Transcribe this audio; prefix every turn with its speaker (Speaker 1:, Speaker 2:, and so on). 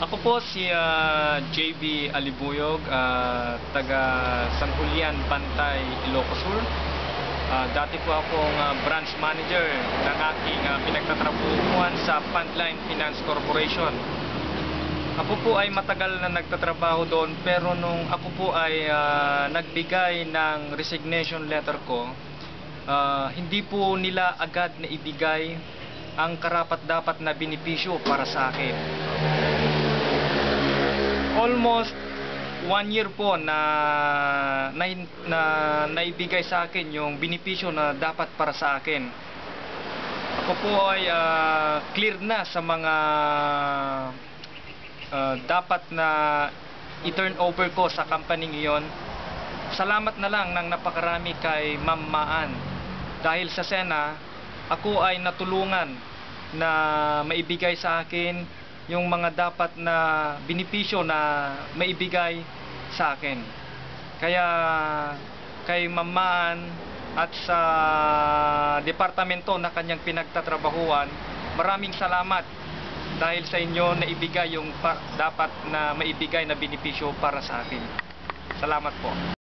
Speaker 1: Ako po si JB Alibuyog, taga San Julian, Bantay, Ilocos Sur. Dati po akong branch manager ng aking pinagtatrabuhan sa Fundline Finance Corporation. Ako po ay matagal na nagtatrabaho doon, pero nung ako po ay nagbigay ng resignation letter ko, hindi po nila agad na ibigay ang karapat-dapat na benepisyo para sa akin. Almost 1 year po na naibigay sa akin yung benepisyo na dapat para sa akin. Ako po ay clear na sa mga dapat na i-turn over ko sa company ngayon. Salamat na lang ng napakarami kay Ma'am Maan. Dahil sa Sena, ako ay natulungan na maibigay sa akin yung mga dapat na benepisyo na maibigay sa akin. Kaya kay Ma'am Maan at sa departamento na kanyang pinagtatrabahuan, maraming salamat dahil sa inyo na ibigay yung dapat na maibigay na benepisyo para sa akin. Salamat po.